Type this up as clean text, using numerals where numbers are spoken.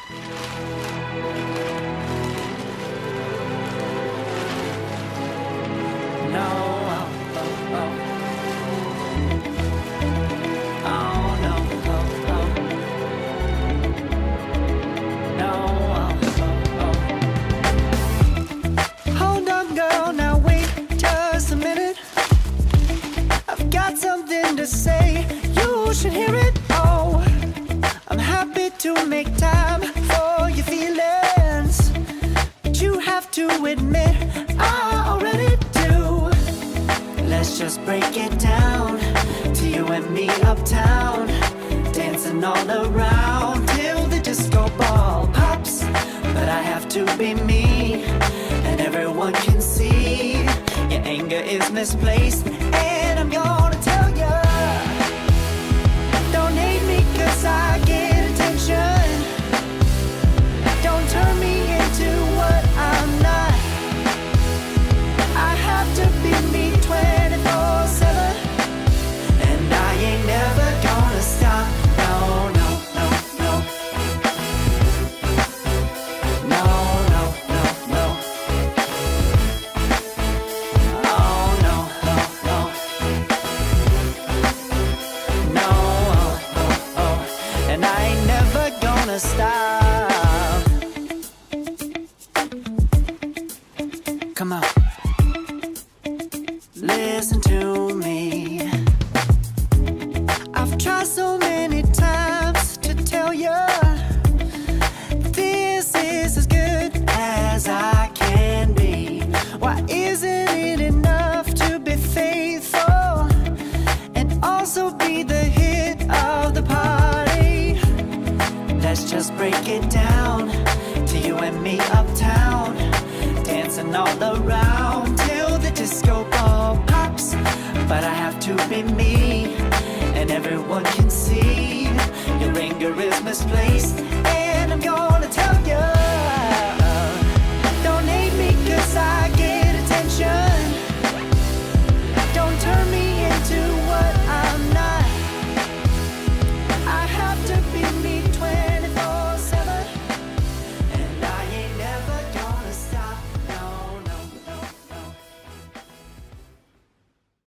No, oh, oh, oh. Oh, no, oh, oh. No, oh, oh, oh. Hold on, girl, now wait just a minute. I've got something to say, you should hear it. Oh, I'm happy to make time for your feelings, but you have to admit I already do. Let's just break it down to you and me uptown, dancing all around till the disco ball pops. But I have to be me, and everyone can see your anger is misplaced, and I'm gonna tell ya, don't hate me 'cause I get attention. Don't turn me into what I'm not. I have to be me 24/7, and I ain't never gonna stop. No, no, no, no. No, no, no, no. Oh, no, no, no. No, oh, oh, oh. And I ain't never gonna stop. Come on. Listen to me. I've tried so many times to tell you this is as good as I can be. Why isn't it enough to be faithful and also be the hit of the party? Let's just break it down to you and me uptown, dancing all around till the disco ball pops. But I have to be me, and everyone can see